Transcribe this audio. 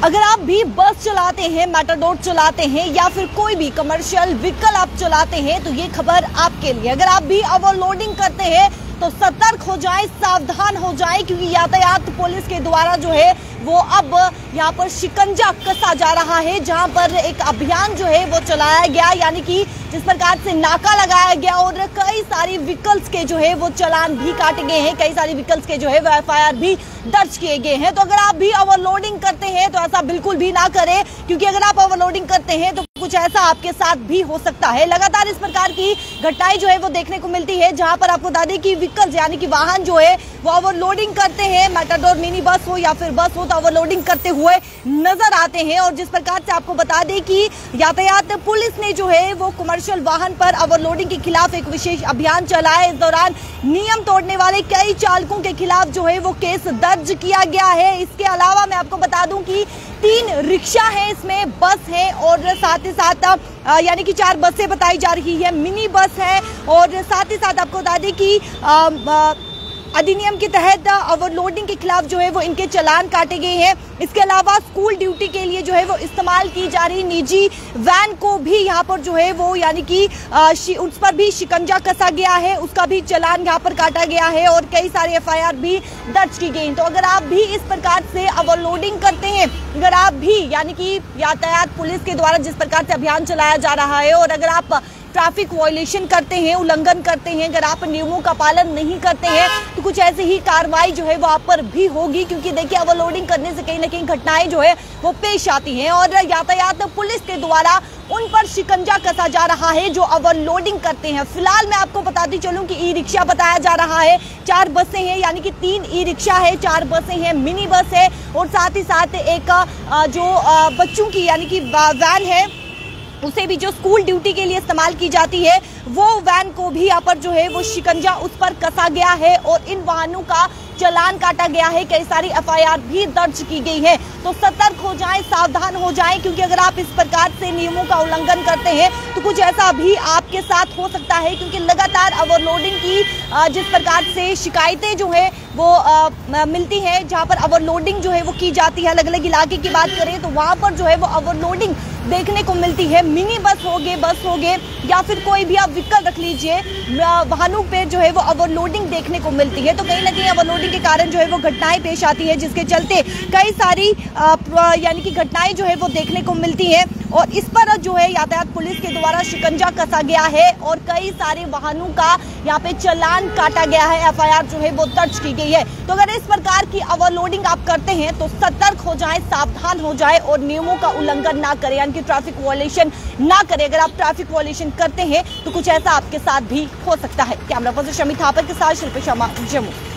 अगर आप भी बस चलाते हैं, मेटाडोर चलाते हैं या फिर कोई भी कमर्शियल व्हीकल आप चलाते हैं तो ये खबर आपके लिए। अगर आप भी ओवरलोडिंग करते हैं तो सतर्क हो जाएं, सावधान हो जाएं, क्योंकि यातायात पुलिस के द्वारा जो है वो अब यहाँ पर शिकंजा कसा जा रहा है, जहां पर एक अभियान जो है वो चलाया गया, यानी कि जिस प्रकार से नाका लगाया गया और कई सारी व्हीकल्स के जो है वो चालान भी काटे गए हैं, कई सारी व्हीकल्स के जो है वो एफआईआर भी दर्ज किए गए हैं। तो अगर आप भी ओवरलोडिंग करते हैं तो ऐसा बिल्कुल भी ना करें, क्योंकि अगर आप ओवरलोडिंग करते हैं तो कुछ ऐसा आपके साथ भी हो सकता है। लगातार इस प्रकार की घटनाएं जो है वो देखने को मिलती है, जहां पर आपको बता दें कि व्हीकल्स यानी कि वाहन जो है वो ओवरलोडिंग करते हैं, मेटाडोर मिनी बस हो या फिर बस हो तो ओवरलोडिंग करते हुए नजर आते हैं। और जिस प्रकार से आपको बता दें कि यातायात पुलिस ने जो है वो कमर्शियल वाहन पर ओवरलोडिंग के खिलाफ एक विशेष अभियान चलाया। इस दौरान नियम तोड़ने वाले कई चालकों के खिलाफ जो है वो केस दर्ज किया गया है। इसके अलावा मैं आपको बता दूं कि 3 रिक्शा है, इसमें बस है और साथ ही साथ यानी कि 4 बसें बताई जा रही है, मिनी बस है और साथ ही साथ आपको बता दें कि अधिनियम के तहत ओवरलोडिंग के खिलाफ जो है वो इनके चालान काटे गए हैं। इसके अलावा स्कूल ड्यूटी के लिए जो है वो इस्तेमाल की जा रही निजी वैन को भी यहाँ पर जो है वो यानी कि उस पर भी शिकंजा कसा गया है, उसका भी चालान यहाँ पर काटा गया है और कई सारी एफआईआर भी दर्ज की गई। तो अगर आप भी इस प्रकार से ओवरलोडिंग करते हैं, अगर आप भी यानी कि यातायात पुलिस के द्वारा जिस प्रकार से अभियान चलाया जा रहा है और अगर आप ट्रैफिक वायलेशन करते हैं, उल्लंघन करते हैं, अगर आप नियमों का पालन नहीं करते हैं तो कुछ ऐसी ही कार्रवाई जो है वो आप पर भी होगी, क्योंकि देखिए ओवरलोडिंग करने से कहीं ना कहीं घटनाएं जो है वो पेश आती हैं और यातायात पुलिस के द्वारा उन पर शिकंजा कसा जा रहा है जो ओवरलोडिंग करते हैं। फिलहाल मैं आपको बताती चलूं कि ई रिक्शा बताया जा रहा है, 4 बसें हैं, यानी कि 3 ई रिक्शा है, 4 बसें हैं, मिनी बस है और साथ ही साथ एक जो बच्चों की यानी कि वैन है, उसे भी जो स्कूल ड्यूटी के लिए इस्तेमाल की जाती है वो वैन को भी यहाँ पर जो है वो शिकंजा उस पर कसा गया है और इन वाहनों का चालान काटा गया है, कई सारी एफआईआर भी दर्ज की गई है। तो सतर्क हो जाएं, सावधान हो जाएं, क्योंकि अगर आप इस प्रकार से नियमों का उल्लंघन करते हैं तो कुछ ऐसा भी आपके साथ हो सकता है, क्योंकि लगातार ओवरलोडिंग की जिस प्रकार से शिकायतें जो है वो मिलती है, जहां पर ओवरलोडिंग जो है वो की जाती है, अलग अलग इलाके की बात करें तो वहां पर जो है वो ओवरलोडिंग देखने को मिलती है। मिनी बस हो गए या फिर कोई भी आप व्हीकल रख लीजिए, वाहनों पे जो है वो ओवरलोडिंग देखने को मिलती है। तो कहीं ना कहीं ओवरलोडिंग के कारण जो है वो घटनाएं पेश आती है, जिसके चलते कई सारी यानी कि घटनाएं जो है वो देखने को मिलती है और इस पर जो है यातायात पुलिस के द्वारा शिकंजा कसा गया है और कई सारे वाहनों का यहाँ पे चालान काटा गया है, एफआईआर जो है वो दर्ज की गई है। तो अगर इस प्रकार की ओवरलोडिंग आप करते हैं तो सतर्क हो जाएं, सावधान हो जाएं और नियमों का उल्लंघन ना करें, यानी कि ट्रैफिक वायलेशन ना करें। अगर आप ट्रैफिक वायलेशन करते हैं तो कुछ ऐसा आपके साथ भी हो सकता है। कैमरा पर्सन शमी थापर के साथ शिल्पी शर्मा, जम्मू।